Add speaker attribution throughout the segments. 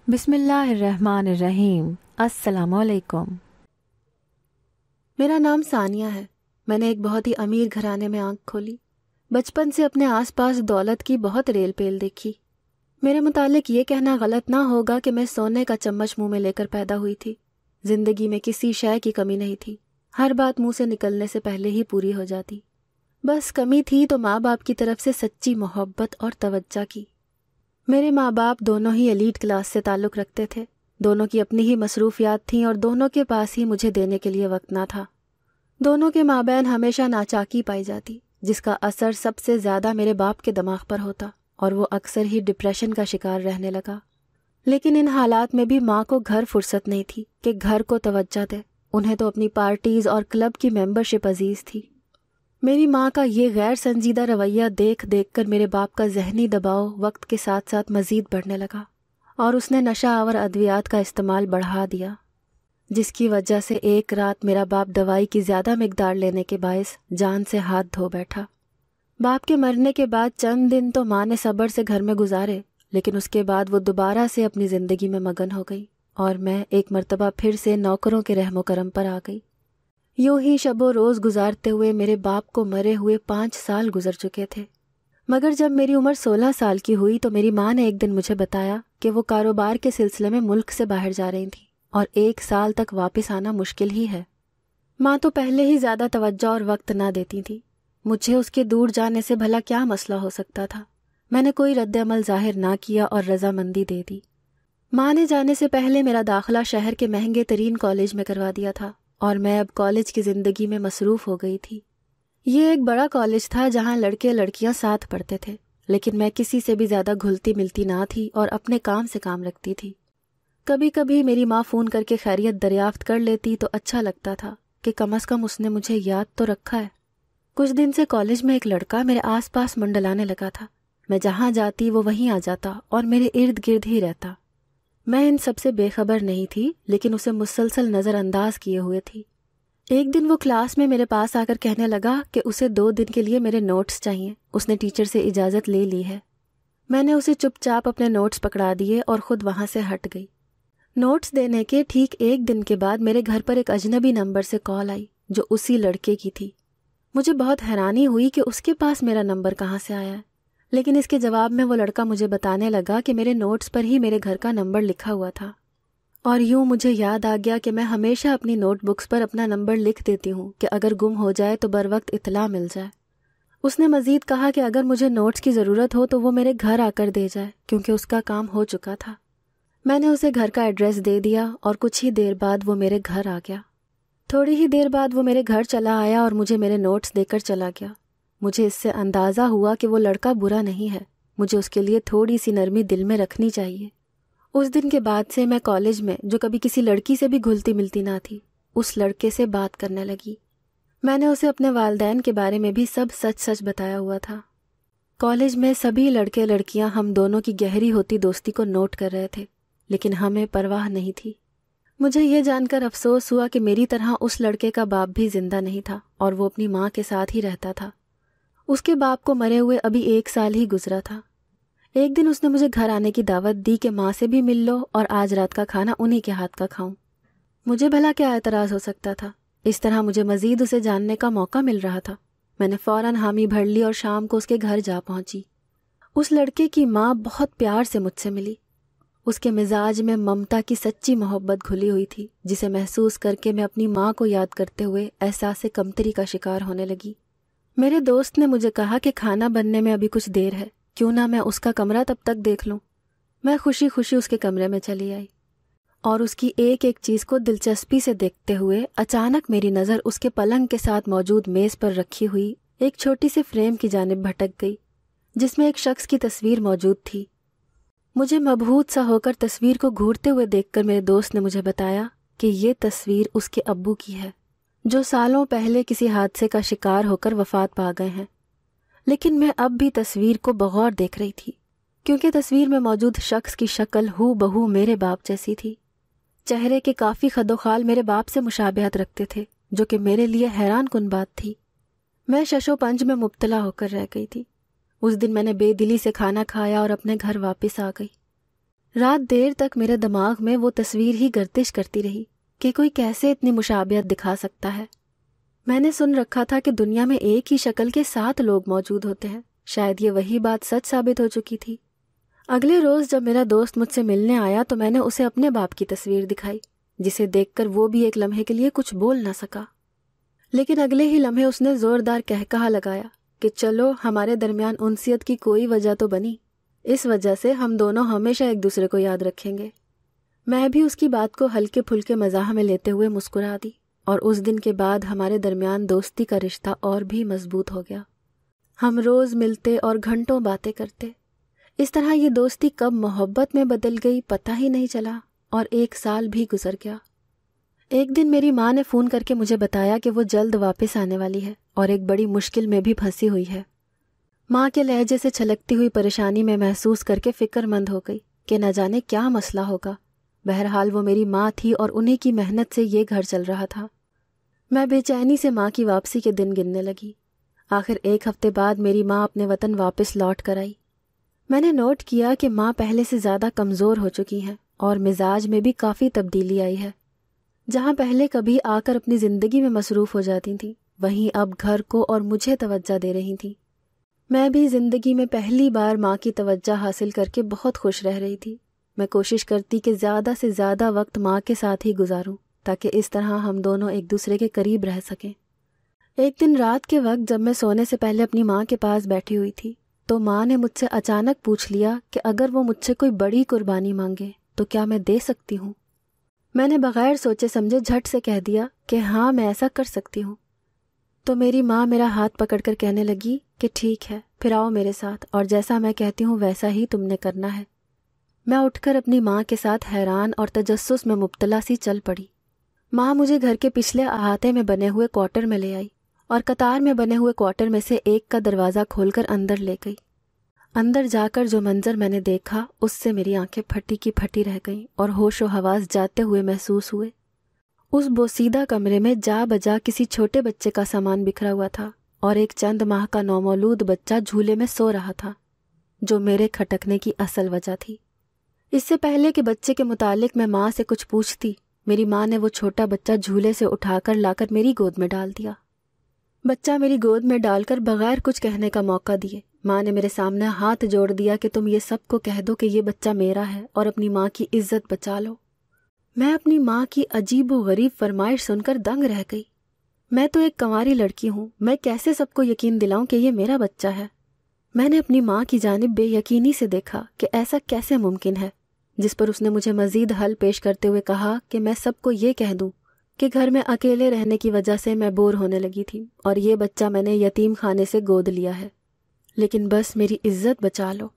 Speaker 1: بسم اللہ الرحمن الرحیم۔ السلام علیکم۔
Speaker 2: میرا نام ثانیہ ہے۔ میں نے ایک بہت ہی امیر گھرانے میں آنکھ کھولی۔ بچپن سے اپنے آس پاس دولت کی بہت ریل پیل دیکھی۔ میرے متعلق یہ کہنا غلط نہ ہوگا کہ میں سونے کا چمچ منہ میں لے کر پیدا ہوئی تھی۔ زندگی میں کسی شے کی کمی نہیں تھی، ہر بات منہ سے نکلنے سے پہلے ہی پوری ہو جاتی۔ بس کمی تھی تو ماں باپ کی طرف سے سچی محبت اور توجہ کی۔ میرے ماں باپ دونوں ہی ایلیٹ کلاس سے تعلق رکھتے تھے، دونوں کی اپنی ہی مصروفیات تھیں اور دونوں کے پاس ہی مجھے دینے کے لیے وقت نہ تھا۔ دونوں کے مابین ہمیشہ ناچاکی پائی جاتی، جس کا اثر سب سے زیادہ میرے باپ کے دماغ پر ہوتا اور وہ اکثر ہی ڈپریشن کا شکار رہنے لگا۔ لیکن ان حالات میں بھی ماں کو گھر فرصت نہیں تھی کہ گھر کو توجہ دے، انہیں تو اپنی پارٹیز اور کلب کی ممبرشپ عزیز تھی۔ میری ماں کا یہ غیر سنجیدہ رویہ دیکھ دیکھ کر میرے باپ کا ذہنی دباؤ وقت کے ساتھ ساتھ مزید بڑھنے لگا اور اس نے نشہ آور ادویات کا استعمال بڑھا دیا، جس کی وجہ سے ایک رات میرا باپ دوائی کی زیادہ مقدار لینے کے باعث جان سے ہاتھ دھو بیٹھا۔ باپ کے مرنے کے بعد چند دن تو ماں نے صبر سے گھر میں گزارے، لیکن اس کے بعد وہ دوبارہ سے اپنی زندگی میں مگن ہو گئی اور میں ایک مرتبہ پھر سے نوکروں کے رحم و کرم پر آ گئی۔ یوں ہی شب و روز گزارتے ہوئے میرے باپ کو مرے ہوئے 5 سال گزر چکے تھے، مگر جب میری عمر 16 سال کی ہوئی تو میری ماں نے ایک دن مجھے بتایا کہ وہ کاروبار کے سلسلے میں ملک سے باہر جا رہی تھیں اور 1 سال تک واپس آنا مشکل ہی ہے۔ ماں تو پہلے ہی زیادہ توجہ اور وقت نہ دیتی تھی، مجھے اس کے دور جانے سے بھلا کیا مسئلہ ہو سکتا تھا؟ میں نے کوئی رد عمل ظاہر نہ کیا اور رضامندی دے دی۔ ماں نے جانے سے پہلے میرا داخلہ شہر کے مہنگے ترین کالج میں کروا دیا تھا اور میں اب کالج کی زندگی میں مصروف ہو گئی تھی۔ یہ ایک بڑا کالج تھا جہاں لڑکے لڑکیاں ساتھ پڑھتے تھے، لیکن میں کسی سے بھی زیادہ گھلتی ملتی نہ تھی اور اپنے کام سے کام رکھتی تھی۔ کبھی کبھی میری ماں فون کر کے خیریت دریافت کر لیتی تو اچھا لگتا تھا کہ کم از کم اس نے مجھے یاد تو رکھا ہے۔ کچھ دن سے کالج میں ایک لڑکا میرے آس پاس منڈلانے لگا تھا، میں جہاں جاتی وہ وہیں آ جاتا اور میرے ارد گرد ہی رہتا۔ میں ان سب سے بے خبر نہیں تھی، لیکن اسے مسلسل نظر انداز کیے ہوئے تھی۔ ایک دن وہ کلاس میں میرے پاس آ کر کہنے لگا کہ اسے 2 دن کے لیے میرے نوٹس چاہیے، اس نے ٹیچر سے اجازت لے لی ہے۔ میں نے اسے چپ چاپ اپنے نوٹس پکڑا دیے اور خود وہاں سے ہٹ گئی۔ نوٹس دینے کے ٹھیک 1 دن کے بعد میرے گھر پر ایک اجنبی نمبر سے کال آئی جو اسی لڑکے کی تھی۔ مجھے بہت حیرانی ہوئی کہ اس کے پاس میرا نمبر کہاں سے آیا ہے، لیکن اس کے جواب میں وہ لڑکا مجھے بتانے لگا کہ میرے نوٹس پر ہی میرے گھر کا نمبر لکھا ہوا تھا، اور یوں مجھے یاد آ گیا کہ میں ہمیشہ اپنی نوٹ بکس پر اپنا نمبر لکھ دیتی ہوں کہ اگر گم ہو جائے تو بر وقت اطلاع مل جائے۔ اس نے مزید کہا کہ اگر مجھے نوٹس کی ضرورت ہو تو وہ میرے گھر آ کر دے جائے کیونکہ اس کا کام ہو چکا تھا۔ میں نے اسے گھر کا ایڈریس دے دیا اور کچھ ہی دیر بعد وہ میرے گھر آ گیا۔ تھوڑی ہی دیر بعد وہ میرے گھر چلا آیا اور مجھے میرے نوٹس دے کر چلا گیا۔ مجھے اس سے اندازہ ہوا کہ وہ لڑکا برا نہیں ہے، مجھے اس کے لیے تھوڑی سی نرمی دل میں رکھنی چاہیے۔ اس دن کے بعد سے میں کالج میں، جو کبھی کسی لڑکی سے بھی گھلتی ملتی نہ تھی، اس لڑکے سے بات کرنے لگی۔ میں نے اسے اپنے والدین کے بارے میں بھی سب سچ سچ بتایا ہوا تھا۔ کالج میں سبھی لڑکے لڑکیاں ہم دونوں کی گہری ہوتی دوستی کو نوٹ کر رہے تھے، لیکن ہمیں پرواہ نہیں تھی۔ مجھے یہ جان کر افسوس ہوا کہ میری طرح اس لڑکے کا باپ بھی زندہ نہیں تھا اور وہ اپنی ماں کے ساتھ ہی رہتا تھا۔ اس کے باپ کو مرے ہوئے ابھی 1 سال ہی گزرا تھا۔ ایک دن اس نے مجھے گھر آنے کی دعوت دی کہ ماں سے بھی مل لو اور آج رات کا کھانا انہی کے ہاتھ کا کھاؤں۔ مجھے بھلا کیا اعتراض ہو سکتا تھا؟ اس طرح مجھے مزید اسے جاننے کا موقع مل رہا تھا۔ میں نے فوراً حامی بھر لی اور شام کو اس کے گھر جا پہنچی۔ اس لڑکے کی ماں بہت پیار سے مجھ سے ملی۔ اس کے مزاج میں ممتا کی سچی محبت گھلی ہوئی تھی، جسے محسوس کر کے میں اپنی ماں کو یاد کرتے ہوئے احساس کمتری کا شکار ہونے لگی۔ میرے دوست نے مجھے کہا کہ کھانا بننے میں ابھی کچھ دیر ہے، کیوں نہ میں اس کا کمرہ تب تک دیکھ لوں۔ میں خوشی خوشی اس کے کمرے میں چلی آئی اور اس کی ایک ایک چیز کو دلچسپی سے دیکھتے ہوئے اچانک میری نظر اس کے پلنگ کے ساتھ موجود میز پر رکھی ہوئی ایک چھوٹی سی فریم کی جانب بھٹک گئی، جس میں ایک شخص کی تصویر موجود تھی۔ مجھے مبہوت سا ہو کر تصویر کو گھورتے ہوئے دیکھ کر میرے دوست نے مجھے بتایا کہ یہ تصویر اس کے ابو کی ہے، جو سالوں پہلے کسی حادثے کا شکار ہو کر وفات پا گئے ہیں۔ لیکن میں اب بھی تصویر کو بغور دیکھ رہی تھی، کیونکہ تصویر میں موجود شخص کی شکل ہو بہو میرے باپ جیسی تھی۔ چہرے کے کافی خد و خال میرے باپ سے مشابہت رکھتے تھے، جو کہ میرے لیے حیران کن بات تھی۔ میں شش و پنج میں مبتلا ہو کر رہ گئی تھی۔ اس دن میں نے بے دلی سے کھانا کھایا اور اپنے گھر واپس آ گئی۔ رات دیر تک میرے دماغ میں وہ تصویر ہی گردش کرتی رہی کہ کوئی کیسے اتنی مشابہت دکھا سکتا ہے۔ میں نے سن رکھا تھا کہ دنیا میں ایک ہی شکل کے 7 لوگ موجود ہوتے ہیں، شاید یہ وہی بات سچ ثابت ہو چکی تھی۔ اگلے روز جب میرا دوست مجھ سے ملنے آیا تو میں نے اسے اپنے باپ کی تصویر دکھائی، جسے دیکھ کر وہ بھی ایک لمحے کے لیے کچھ بول نہ سکا، لیکن اگلے ہی لمحے اس نے زوردار کہا لگایا کہ چلو ہمارے درمیان انسیت کی کوئی وجہ تو بنی، اس وجہ سے ہم دونوں ہمیشہ ایک دوسرے کو یاد رکھیں گے۔ میں بھی اس کی بات کو ہلکے پھلکے مزاح میں لیتے ہوئے مسکرا دی، اور اس دن کے بعد ہمارے درمیان دوستی کا رشتہ اور بھی مضبوط ہو گیا۔ ہم روز ملتے اور گھنٹوں باتیں کرتے۔ اس طرح یہ دوستی کب محبت میں بدل گئی پتہ ہی نہیں چلا، اور 1 سال بھی گزر گیا۔ ایک دن میری ماں نے فون کر کے مجھے بتایا کہ وہ جلد واپس آنے والی ہے اور ایک بڑی مشکل میں بھی پھنسی ہوئی ہے۔ ماں کے لہجے سے چھلکتی ہوئی پریشانی میں محسوس کر کے فکر مند ہو گئی کہ نہ جانے کیا مسئلہ ہوگا۔ بہرحال وہ میری ماں تھی اور انہی کی محنت سے یہ گھر چل رہا تھا۔ میں بے چینی سے ماں کی واپسی کے دن گننے لگی۔ آخر 1 ہفتے بعد میری ماں اپنے وطن واپس لوٹ کر آئی۔ میں نے نوٹ کیا کہ ماں پہلے سے زیادہ کمزور ہو چکی ہیں اور مزاج میں بھی کافی تبدیلی آئی ہے۔ جہاں پہلے کبھی آ کر اپنی زندگی میں مصروف ہو جاتی تھیں، وہیں اب گھر کو اور مجھے توجہ دے رہی تھیں۔ میں بھی زندگی میں پہلی بار ماں کی توجہ حاصل کر کے بہت خوش رہ رہی تھی۔ میں کوشش کرتی کہ زیادہ سے زیادہ وقت ماں کے ساتھ ہی گزاروں تاکہ اس طرح ہم دونوں ایک دوسرے کے قریب رہ سکیں۔ ایک دن رات کے وقت جب میں سونے سے پہلے اپنی ماں کے پاس بیٹھی ہوئی تھی تو ماں نے مجھ سے اچانک پوچھ لیا کہ اگر وہ مجھ سے کوئی بڑی قربانی مانگے تو کیا میں دے سکتی ہوں؟ میں نے بغیر سوچے سمجھے جھٹ سے کہہ دیا کہ ہاں میں ایسا کر سکتی ہوں۔ تو میری ماں میرا ہاتھ پکڑ کر کہنے لگی کہ ٹھیک ہے، پھر آؤ میرے ساتھ اور جیسا میں کہتی ہوں ویسا ہی تم نے کرنا ہے۔ میں اٹھ کر اپنی ماں کے ساتھ حیران اور تجسس میں مبتلا سی چل پڑی۔ ماں مجھے گھر کے پچھلے احاطے میں بنے ہوئے کوارٹر میں لے آئی اور قطار میں بنے ہوئے کوارٹر میں سے ایک کا دروازہ کھول کر اندر لے گئی۔ اندر جا کر جو منظر میں نے دیکھا اس سے میری آنکھیں پھٹی کی پھٹی رہ گئیں اور ہوش و حواس جاتے ہوئے محسوس ہوئے۔ اس بوسیدہ کمرے میں جا بجا کسی چھوٹے بچے کا سامان بکھرا ہوا تھا اور ایک چند ماہ کا نومولود بچہ جھولے میں سو رہا تھا، جو میرے کھٹکنے کی اصل وجہ تھی۔ اس سے پہلے کہ بچے کے متعلق میں ماں سے کچھ پوچھتی، میری ماں نے وہ چھوٹا بچہ جھولے سے اٹھا کر لا کر میری گود میں ڈال دیا۔ بچہ میری گود میں ڈال کر بغیر کچھ کہنے کا موقع دیے ماں نے میرے سامنے ہاتھ جوڑ دیا کہ تم یہ سب کو کہہ دو کہ یہ بچہ میرا ہے اور اپنی ماں کی عزت بچا لو۔ میں اپنی ماں کی عجیب و غریب فرمائش سن کر دنگ رہ گئی۔ میں تو ایک کنواری لڑکی ہوں، میں کیسے سب کو یقین دلاؤں کہ یہ میرا بچہ ہے؟ میں نے اپنی ماں کی جانب بے یقینی سے دیکھا کہ ایسا کیسے ممکن ہے، جس پر اس نے مجھے مزید حل پیش کرتے ہوئے کہا کہ میں سب کو یہ کہہ دوں کہ گھر میں اکیلے رہنے کی وجہ سے میں بور ہونے لگی تھی اور یہ بچہ میں نے یتیم خانے سے گود لیا ہے، لیکن بس میری عزت بچا لو۔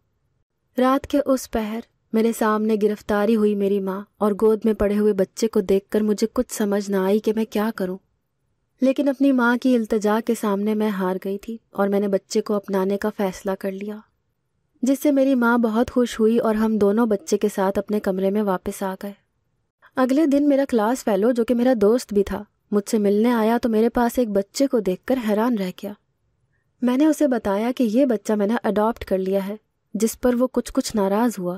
Speaker 2: رات کے اس پہر میرے سامنے گرفتاری ہوئی میری ماں اور گود میں پڑے ہوئے بچے کو دیکھ کر مجھے کچھ سمجھ نہ آئی کہ میں کیا کروں، لیکن اپنی ماں کی التجا کے سامنے میں ہار گئی تھی اور میں نے بچے کو اپنانے کا فیصلہ کر لیا، جس سے میری ماں بہت خوش ہوئی اور ہم دونوں بچے کے ساتھ اپنے کمرے میں واپس آ گئے۔ اگلے دن میرا کلاس فیلو، جو کہ میرا دوست بھی تھا، مجھ سے ملنے آیا تو میرے پاس ایک بچے کو دیکھ کر حیران رہ گیا۔ میں نے اسے بتایا کہ یہ بچہ میں نے اڈاپٹ کر لیا ہے، جس پر وہ کچھ ناراض ہوا۔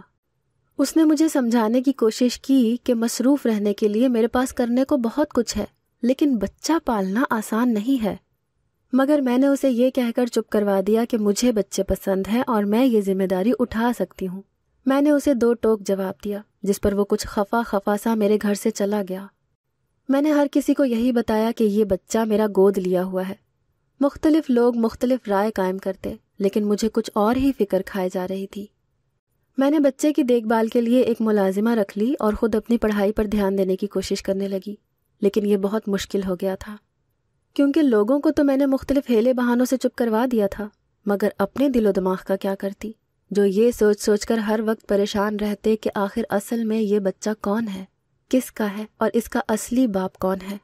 Speaker 2: اس نے مجھے سمجھانے کی کوشش کی کہ مصروف رہنے کے لیے میرے پاس کرنے کو بہت کچھ ہے، لیکن بچہ پالنا آسان نہیں ہے، مگر میں نے اسے یہ کہہ کر چپ کروا دیا کہ مجھے بچے پسند ہیں اور میں یہ ذمہ داری اٹھا سکتی ہوں۔ میں نے اسے 2 ٹوک جواب دیا، جس پر وہ کچھ خفا سا میرے گھر سے چلا گیا۔ میں نے ہر کسی کو یہی بتایا کہ یہ بچہ میرا گود لیا ہوا ہے۔ مختلف لوگ مختلف رائے قائم کرتے، لیکن مجھے کچھ اور ہی فکر کھائے جا رہی تھی۔ میں نے بچے کی دیکھ بھال کے لیے ایک ملازمہ رکھ لی اور خود اپنی پڑھائی پر دھیان دینے کی کوشش کرنے لگی، لیکن یہ بہت مشکل ہو گیا تھا، کیونکہ لوگوں کو تو میں نے مختلف ہیلے بہانوں سے چپ کروا دیا تھا، مگر اپنے دل و دماغ کا کیا کرتی، جو یہ سوچ کر ہر وقت پریشان رہتے کہ آخر اصل میں یہ بچہ کون ہے، کس کا ہے اور اس کا اصلی باپ کون ہے۔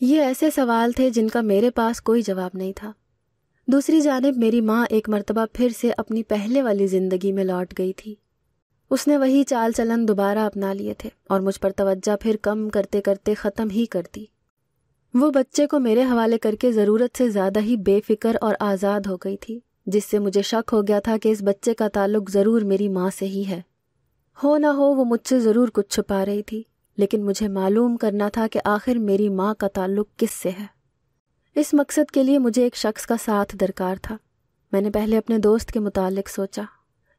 Speaker 2: یہ ایسے سوال تھے جن کا میرے پاس کوئی جواب نہیں تھا۔ دوسری جانب میری ماں ایک مرتبہ پھر سے اپنی پہلے والی زندگی میں لوٹ گئی تھی۔ اس نے وہی چال چلن دوبارہ اپنا لیے تھے اور مجھ پر توجہ پھر کم کرتے کرتے ختم ہی کر دی۔ وہ بچے کو میرے حوالے کر کے ضرورت سے زیادہ ہی بے فکر اور آزاد ہو گئی تھی، جس سے مجھے شک ہو گیا تھا کہ اس بچے کا تعلق ضرور میری ماں سے ہی ہے۔ ہو نہ ہو وہ مجھ سے ضرور کچھ چھپا رہی تھی، لیکن مجھے معلوم کرنا تھا کہ آخر میری ماں کا تعلق کس سے ہے۔ اس مقصد کے لیے مجھے ایک شخص کا ساتھ درکار تھا۔ میں نے پہلے اپنے دوست کے متعلق سوچا۔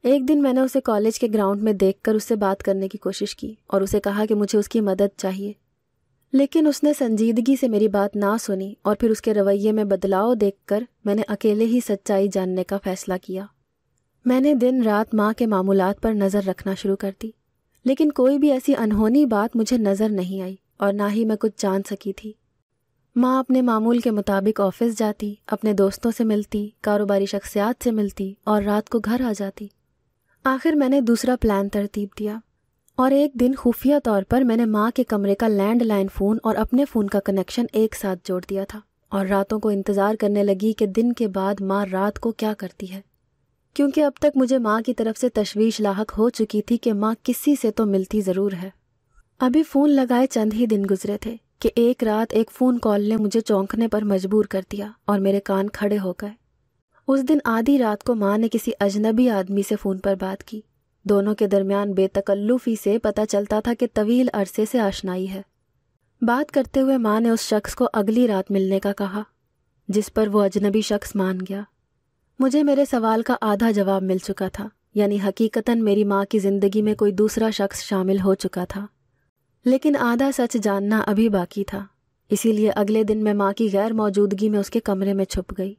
Speaker 2: ایک دن میں نے اسے کالج کے گراؤنڈ میں دیکھ کر اس سے بات کرنے کی کوشش کی اور اسے کہا کہ مجھے اس کی مدد چاہیے، لیکن اس نے سنجیدگی سے میری بات نہ سنی اور پھر اس کے رویے میں بدلاؤ دیکھ کر میں نے اکیلے ہی سچائی جاننے کا فیصلہ کیا۔ میں نے دن رات ماں کے معمولات پر نظر رکھنا شروع کر دی، لیکن کوئی بھی ایسی انہونی بات مجھے نظر نہیں آئی اور نہ ہی میں کچھ جان سکی تھی۔ ماں اپنے معمول کے مطابق آفس جاتی، اپنے دوستوں سے ملتی، کاروباری شخصیات سے ملتی اور رات کو گھر آ جاتی۔ آخر میں نے دوسرا پلان ترتیب دیا اور ایک دن خفیہ طور پر میں نے ماں کے کمرے کا لینڈ لائن فون اور اپنے فون کا کنیکشن ایک ساتھ جوڑ دیا تھا اور راتوں کو انتظار کرنے لگی کہ دن کے بعد ماں رات کو کیا کرتی ہے، کیونکہ اب تک مجھے ماں کی طرف سے تشویش لاحق ہو چکی تھی کہ ماں کسی سے تو ملتی ضرور ہے۔ ابھی فون لگائے چند ہی دن گزرے تھے کہ ایک رات ایک فون کال نے مجھے چونکنے پر مجبور کر دیا اور میرے کان کھڑے ہو گئے۔ اس دن آدھی رات کو ماں نے کسی اجنبی آدمی سے فون پر بات کی۔ دونوں کے درمیان بے تکلفی سے پتہ چلتا تھا کہ طویل عرصے سے آشنائی ہے۔ بات کرتے ہوئے ماں نے اس شخص کو اگلی رات ملنے کا کہا، جس پر وہ اجنبی شخص مان گیا۔ مجھے میرے سوال کا آدھا جواب مل چکا تھا، یعنی حقیقتاً میری ماں کی زندگی میں کوئی دوسرا شخص شامل ہو چکا تھا، لیکن آدھا سچ جاننا ابھی باقی تھا۔ اسی لیے اگلے دن میں ماں کی غیر موجودگی میں اس کے کمرے میں چھپ گئی۔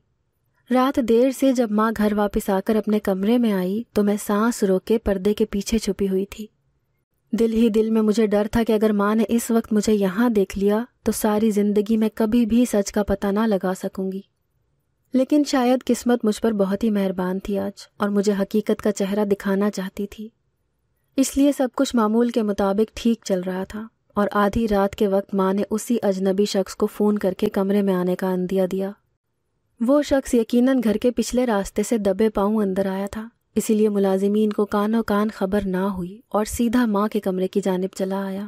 Speaker 2: رات دیر سے جب ماں گھر واپس آ کر اپنے کمرے میں آئی تو میں سانس روکے پردے کے پیچھے چھپی ہوئی تھی۔ دل ہی دل میں مجھے ڈر تھا کہ اگر ماں نے اس وقت مجھے یہاں دیکھ لیا تو ساری زندگی میں کبھی بھی سچ کا پتہ نہ لگا سکوں گی۔ لیکن شاید قسمت مجھ پر بہت ہی مہربان تھی آج اور مجھے حقیقت کا چہرہ دکھانا چاہتی تھی، اس لیے سب کچھ معمول کے مطابق ٹھیک چل رہا تھا اور آدھی رات کے وقت ماں نے اسی اجنبی شخص کو فون کر کے کمرے میں آنے کا عندیہ دیا۔ وہ شخص یقیناً گھر کے پچھلے راستے سے دبے پاؤں اندر آیا تھا، اسی لیے ملازمین کو کانوں کان خبر نہ ہوئی اور سیدھا ماں کے کمرے کی جانب چلا آیا۔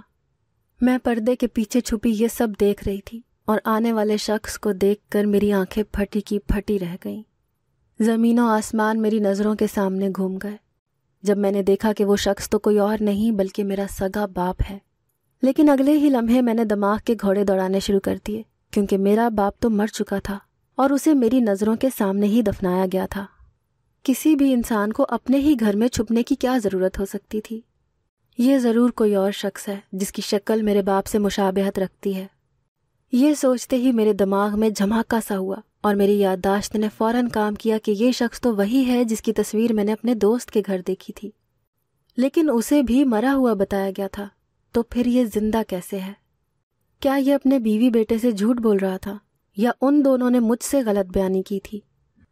Speaker 2: میں پردے کے پیچھے چھپی یہ سب دیکھ رہی تھی اور آنے والے شخص کو دیکھ کر میری آنکھیں پھٹی کی پھٹی رہ گئیں۔ زمین و آسمان میری نظروں کے سامنے گھوم گئے جب میں نے دیکھا کہ وہ شخص تو کوئی اور نہیں بلکہ میرا سگا باپ ہے۔ لیکن اگلے ہی لمحے میں نے دماغ کے گھوڑے دوڑانے شروع کر دیے، کیونکہ میرا باپ تو مر چکا تھا اور اسے میری نظروں کے سامنے ہی دفنایا گیا تھا۔ کسی بھی انسان کو اپنے ہی گھر میں چھپنے کی کیا ضرورت ہو سکتی تھی؟ یہ ضرور کوئی اور شخص ہے جس کی شکل میرے باپ سے مشابہت رکھتی ہے۔ یہ سوچتے ہی میرے دماغ میں جھماکا سا ہوا اور میری یادداشت نے فوراً کام کیا کہ یہ شخص تو وہی ہے جس کی تصویر میں نے اپنے دوست کے گھر دیکھی تھی، لیکن اسے بھی مرا ہوا بتایا گیا تھا، تو پھر یہ زندہ کیسے ہے؟ کیا یہ اپنے بیوی بیٹے سے جھوٹ بول رہا تھا یا ان دونوں نے مجھ سے غلط بیانی کی تھی؟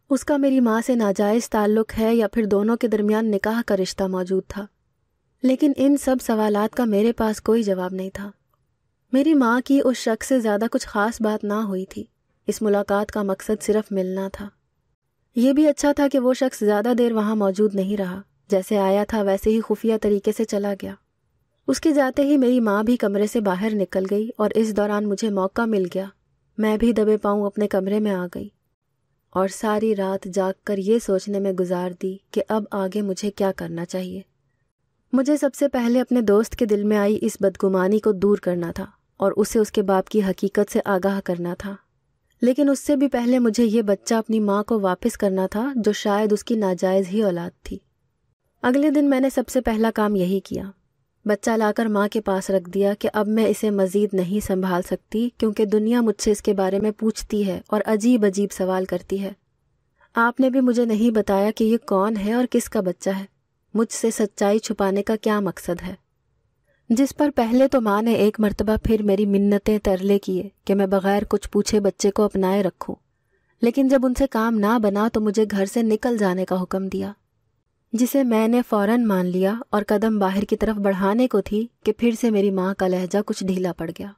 Speaker 2: اس کا میری ماں سے ناجائز تعلق ہے یا پھر دونوں کے درمیان نکاح کا رشتہ موجود تھا؟ لیکن ان سب سوالات کا میرے پاس کوئی جواب نہیں تھا۔ میری ماں کی اس شخص سے زیادہ کچھ خاص بات نہ ہوئی تھی، اس ملاقات کا مقصد صرف ملنا تھا۔ یہ بھی اچھا تھا کہ وہ شخص زیادہ دیر وہاں موجود نہیں رہا، جیسے آیا تھا ویسے ہی خفیہ طریقے سے چلا گیا۔ اس کے جاتے ہی میری ماں بھی کمرے سے باہر نکل گئی اور اس دوران مجھے موقع مل گیا۔ میں بھی دبے پاؤں اپنے کمرے میں آ گئی اور ساری رات جاگ کر یہ سوچنے میں گزار دی کہ اب آگے مجھے کیا کرنا چاہیے۔ مجھے سب سے پہلے اپنے دوست کے دل میں آئی اس بدگمانی کو دور کرنا تھا اور اسے اس کے باپ کی حقیقت سے آگاہ کرنا تھا، لیکن اس سے بھی پہلے مجھے یہ بچہ اپنی ماں کو واپس کرنا تھا جو شاید اس کی ناجائز ہی اولاد تھی۔ اگلے دن میں نے سب سے پہلا کام یہی کیا، بچہ لا کر ماں کے پاس رکھ دیا کہ اب میں اسے مزید نہیں سنبھال سکتی، کیونکہ دنیا مجھ سے اس کے بارے میں پوچھتی ہے اور عجیب عجیب سوال کرتی ہے۔ آپ نے بھی مجھے نہیں بتایا کہ یہ کون ہے اور کس کا بچہ ہے، مجھ سے سچائی چھپانے کا کیا مقصد ہے؟ جس پر پہلے تو ماں نے ایک مرتبہ پھر میری منتیں ترلے کیے کہ میں بغیر کچھ پوچھے بچے کو اپنائے رکھوں، لیکن جب ان سے کام نہ بنا تو مجھے گھر سے نکل جانے کا حکم دیا، جسے میں نے فوراً مان لیا اور قدم باہر کی طرف بڑھانے کو تھی کہ پھر سے میری ماں کا لہجہ کچھ ڈھیلا پڑ گیا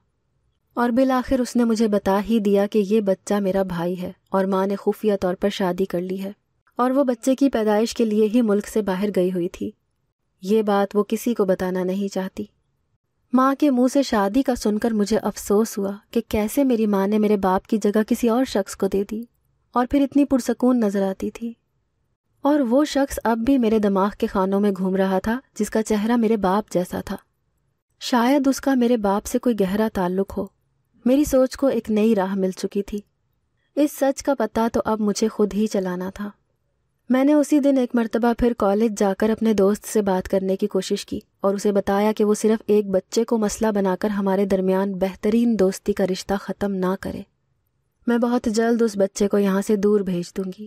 Speaker 2: اور بالآخر اس نے مجھے بتا ہی دیا کہ یہ بچہ میرا بھائی ہے اور ماں نے خفیہ طور پر شادی کر لی ہے اور وہ بچے کی پیدائش کے لیے ہی ملک سے باہر گئی ہوئی تھی۔ یہ بات وہ کسی کو بتانا نہیں چاہتی۔ ماں کے منہ سے شادی کا سن کر مجھے افسوس ہوا کہ کیسے میری ماں نے میرے باپ کی جگہ کسی اور شخص کو دے دی اور پھر اتنی پرسکون نظر آتی تھی۔ اور وہ شخص اب بھی میرے دماغ کے خانوں میں گھوم رہا تھا، جس کا چہرہ میرے باپ جیسا تھا۔ شاید اس کا میرے باپ سے کوئی گہرا تعلق ہو۔ میری سوچ کو ایک نئی راہ مل چکی تھی۔ اس سچ کا پتہ تو اب مجھے خود ہی چلانا تھا۔ میں نے اسی دن ایک مرتبہ پھر کالج جا کر اپنے دوست سے بات کرنے کی کوشش کی اور اسے بتایا کہ وہ صرف ایک بچے کو مسئلہ بنا کر ہمارے درمیان بہترین دوستی کا رشتہ ختم نہ کرے۔ میں بہت جلد اس بچے کو یہاں سے دور بھیج دوں گی۔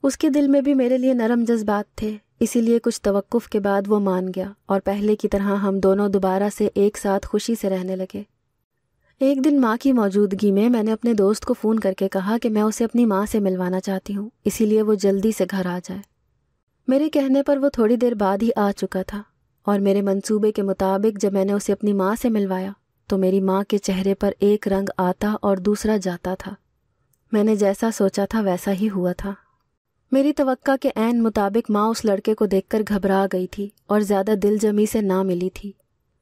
Speaker 2: اس کے دل میں بھی میرے لیے نرم جذبات تھے، اسی لیے کچھ توقف کے بعد وہ مان گیا اور پہلے کی طرح ہم دونوں دوبارہ سے ایک ساتھ خوشی سے رہنے لگے۔ ایک دن ماں کی موجودگی میں نے اپنے دوست کو فون کر کے کہا کہ میں اسے اپنی ماں سے ملوانا چاہتی ہوں، اسی لیے وہ جلدی سے گھر آ جائے۔ میرے کہنے پر وہ تھوڑی دیر بعد ہی آ چکا تھا، اور میرے منصوبے کے مطابق جب میں نے اسے اپنی ماں سے ملوایا تو میری ماں کے چہرے پر ایک رنگ آتا اور دوسرا جاتا تھا۔ میں نے جیسا سوچا تھا ویسا ہی ہوا تھا۔ میری توقع کے عین مطابق ماں اس لڑکے کو دیکھ کر گھبرا گئی تھی اور زیادہ دل جمی سے نہ ملی تھی۔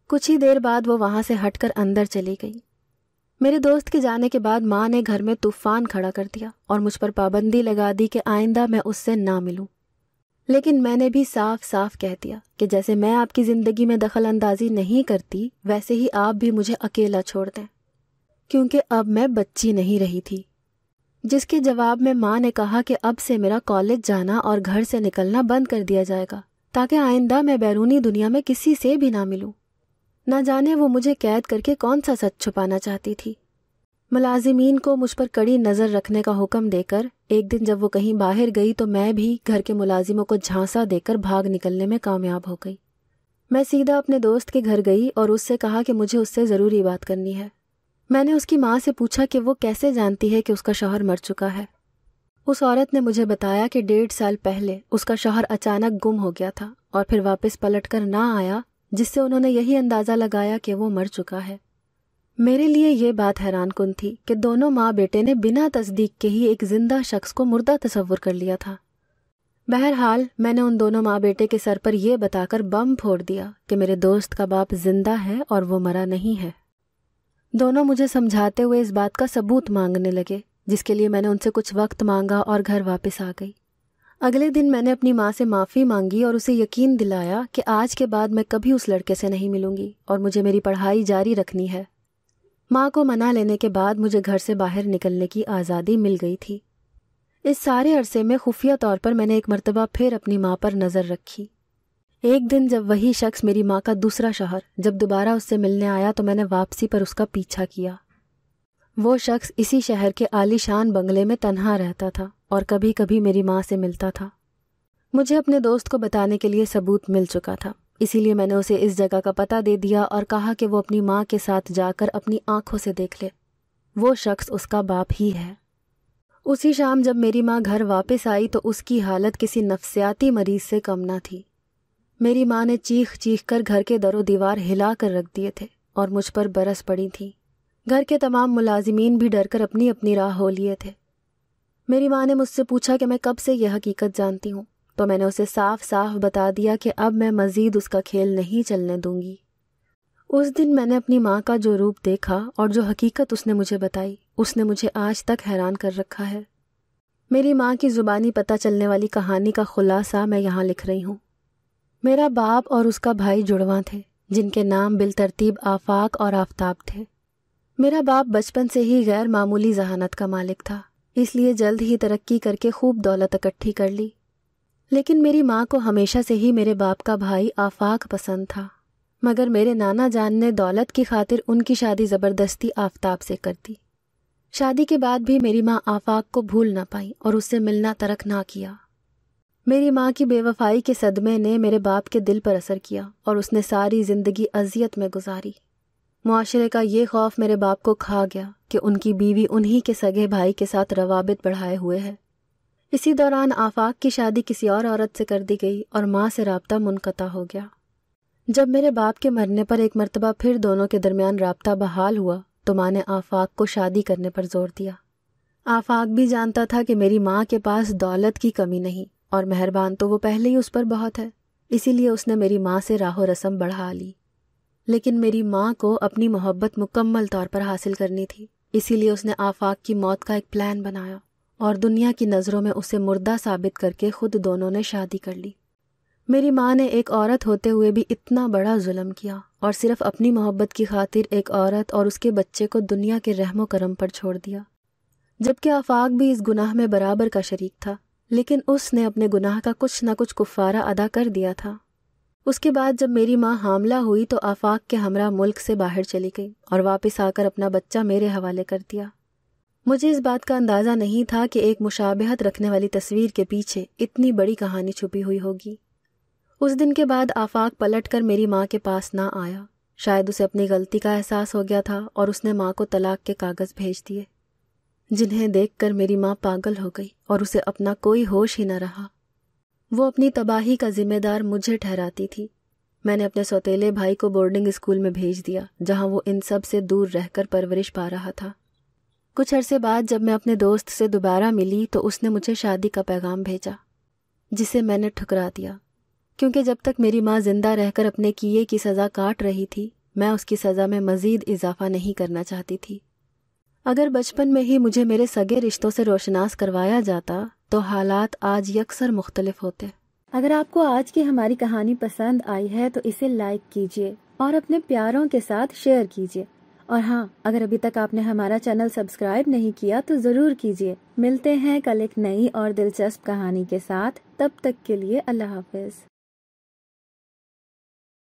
Speaker 2: کچھ ہی دیر بعد وہ وہاں سے ہٹ کر اندر چلی گئی۔ میرے دوست کے جانے کے بعد ماں نے گھر میں طوفان کھڑا کر دیا اور مجھ پر پابندی لگا دی کہ آئندہ میں اس سے نہ ملوں۔ لیکن میں نے بھی صاف صاف کہہ دیا کہ جیسے میں آپ کی زندگی میں دخل اندازی نہیں کرتی، ویسے ہی آپ بھی مجھے اکیلا چھوڑ دیں، کیونکہ اب میں بچی نہیں رہی تھی۔ جس کے جواب میں ماں نے کہا کہ اب سے میرا کالج جانا اور گھر سے نکلنا بند کر دیا جائے گا تاکہ آئندہ میں بیرونی دنیا میں کسی سے بھی نہ ملوں۔ نہ جانے وہ مجھے قید کر کے کون سا سچ چھپانا چاہتی تھی۔ ملازمین کو مجھ پر کڑی نظر رکھنے کا حکم دے کر ایک دن جب وہ کہیں باہر گئی تو میں بھی گھر کے ملازموں کو جھانسا دے کر بھاگ نکلنے میں کامیاب ہو گئی۔ میں سیدھا اپنے دوست کے گھر گئی اور اس سے کہا کہ مجھے اس سے ضروری بات کرنی ہے۔ میں نے اس کی ماں سے پوچھا کہ وہ کیسے جانتی ہے کہ اس کا شوہر مر چکا ہے۔ اس عورت نے مجھے بتایا کہ 1.5 سال پہلے اس کا شوہر اچانک گم ہو گیا تھا اور پھر واپس پلٹ کر نہ آیا، جس سے انہوں نے یہی اندازہ لگایا کہ وہ مر چکا ہے۔ میرے لیے یہ بات حیران کن تھی کہ دونوں ماں بیٹے نے بنا تصدیق کے ہی ایک زندہ شخص کو مردہ تصور کر لیا تھا۔ بہرحال میں نے ان دونوں ماں بیٹے کے سر پر یہ بتا کر بم پھوڑ دیا کہ میرے دوست کا باپ زندہ ہے اور وہ مرا نہیں ہے۔ دونوں مجھے سمجھاتے ہوئے اس بات کا ثبوت مانگنے لگے، جس کے لیے میں نے ان سے کچھ وقت مانگا اور گھر واپس آ گئی۔ اگلے دن میں نے اپنی ماں سے معافی مانگی اور اسے یقین دلایا کہ آج کے بعد میں کبھی اس لڑکے سے نہیں ملوں گی اور مجھے میری پڑھائی جاری رکھنی ہے۔ ماں کو منا لینے کے بعد مجھے گھر سے باہر نکلنے کی آزادی مل گئی تھی۔ اس سارے عرصے میں خفیہ طور پر میں نے ایک مرتبہ پھر اپنی ماں پر نظر رکھی۔ ایک دن جب وہی شخص میری ماں کا دوسرا شوہر جب دوبارہ اس سے ملنے آیا تو میں نے واپسی پر اس کا پیچھا کیا۔ وہ شخص اسی شہر کے عالی شان بنگلے میں تنہا رہتا تھا اور کبھی کبھی میری ماں سے ملتا تھا۔ مجھے اپنے دوست کو بتانے کے لیے ثبوت مل چکا تھا، اسی لیے میں نے اسے اس جگہ کا پتہ دے دیا اور کہا کہ وہ اپنی ماں کے ساتھ جا کر اپنی آنکھوں سے دیکھ لے، وہ شخص اس کا باپ ہی ہے۔ اسی شام جب میری ماں گھر واپس آئی تو اس کی حالت کسی نفسیاتی مریض سے کم نہ تھی۔ میری ماں نے چیخ چیخ کر گھر کے در و دیوار ہلا کر رکھ دیے تھے اور مجھ پر برس پڑی تھیں۔ گھر کے تمام ملازمین بھی ڈر کر اپنی اپنی راہ ہو لیے تھے۔ میری ماں نے مجھ سے پوچھا کہ میں کب سے یہ حقیقت جانتی ہوں، تو میں نے اسے صاف صاف بتا دیا کہ اب میں مزید اس کا کھیل نہیں چلنے دوں گی۔ اس دن میں نے اپنی ماں کا جو روپ دیکھا اور جو حقیقت اس نے مجھے بتائی، اس نے مجھے آج تک حیران کر رکھا ہے۔ میری ماں کی زبانی پتہ چلنے والی کہانی کا خلاصہ میں یہاں لکھ رہی ہوں۔ میرا باپ اور اس کا بھائی جڑواں تھے، جن کے نام بالترتیب آفاق اور آفتاب تھے۔ میرا باپ بچپن سے ہی غیر معمولی ذہانت کا مالک تھا، اس لیے جلد ہی ترقی کر کے خوب دولت اکٹھی کر لی۔ لیکن میری ماں کو ہمیشہ سے ہی میرے باپ کا بھائی آفاق پسند تھا، مگر میرے نانا جان نے دولت کی خاطر ان کی شادی زبردستی آفتاب سے کر دی۔ شادی کے بعد بھی میری ماں آفاق کو بھول نہ پائی اور اس سے ملنا ترک نہ کیا۔ میری ماں کی بے وفائی کے صدمے نے میرے باپ کے دل پر اثر کیا اور اس نے ساری زندگی اذیت میں گزاری۔ معاشرے کا یہ خوف میرے باپ کو کھا گیا کہ ان کی بیوی انہی کے سگے بھائی کے ساتھ روابط بڑھائے ہوئے ہے۔ اسی دوران آفاق کی شادی کسی اور عورت سے کر دی گئی اور ماں سے رابطہ منقطع ہو گیا۔ جب میرے باپ کے مرنے پر ایک مرتبہ پھر دونوں کے درمیان رابطہ بحال ہوا تو ماں نے آفاق کو شادی کرنے پر زور دیا۔ آفاق بھی جانتا تھا کہ میری ماں کے پاس دولت کی کمی نہیں اور مہربان تو وہ پہلے ہی اس پر بہت ہے، اسی لیے اس نے میری ماں سے راہ و رسم بڑھا لی۔ لیکن میری ماں کو اپنی محبت مکمل طور پر حاصل کرنی تھی، اسی لیے اس نے آفاق کی موت کا ایک پلان بنایا اور دنیا کی نظروں میں اسے مردہ ثابت کر کے خود دونوں نے شادی کر لی۔ میری ماں نے ایک عورت ہوتے ہوئے بھی اتنا بڑا ظلم کیا، اور صرف اپنی محبت کی خاطر ایک عورت اور اس کے بچے کو دنیا کے رحم و کرم پر چھوڑ دیا۔ جبکہ آفاق بھی اس گناہ میں برابر کا شریک تھا، لیکن اس نے اپنے گناہ کا کچھ نہ کچھ کفارہ ادا کر دیا تھا۔ اس کے بعد جب میری ماں حاملہ ہوئی تو آفاق کے ہمراہ ملک سے باہر چلی گئی اور واپس آ کر اپنا بچہ میرے حوالے کر دیا۔ مجھے اس بات کا اندازہ نہیں تھا کہ ایک مشابہت رکھنے والی تصویر کے پیچھے اتنی بڑی کہانی چھپی ہوئی ہوگی۔ اس دن کے بعد آفاق پلٹ کر میری ماں کے پاس نہ آیا۔ شاید اسے اپنی غلطی کا احساس ہو گیا تھا اور اس نے ماں کو طلاق کے کاغذ بھیج دیے، جنہیں دیکھ کر میری ماں پاگل ہو گئی اور اسے اپنا کوئی ہوش ہی نہ رہا۔ وہ اپنی تباہی کا ذمہ دار مجھے ٹھہراتی تھی۔ میں نے اپنے سوتیلے بھائی کو بورڈنگ اسکول میں بھیج دیا، جہاں وہ ان سب سے دور رہ کر پرورش پا رہا تھا۔ کچھ عرصے بعد جب میں اپنے دوست سے دوبارہ ملی تو اس نے مجھے شادی کا پیغام بھیجا، جسے میں نے ٹھکرا دیا، کیونکہ جب تک میری ماں زندہ رہ کر اپنے کیے کی سزا کاٹ رہی تھی، میں اس کی سزا میں مزید اضافہ نہیں کرنا چاہتی تھی۔ اگر بچپن میں ہی مجھے میرے سگے رشتوں سے روشناس کروایا جاتا تو حالات آج یکسر مختلف ہوتے۔
Speaker 1: اگر آپ کو آج کی ہماری کہانی پسند آئی ہے تو اسے لائک کیجیے اور اپنے پیاروں کے ساتھ شیئر کیجیے، اور ہاں، اگر ابھی تک آپ نے ہمارا چینل سبسکرائب نہیں کیا تو ضرور کیجیے۔ ملتے ہیں کل ایک نئی اور دلچسپ کہانی کے ساتھ، تب تک کے لیے اللہ حافظ۔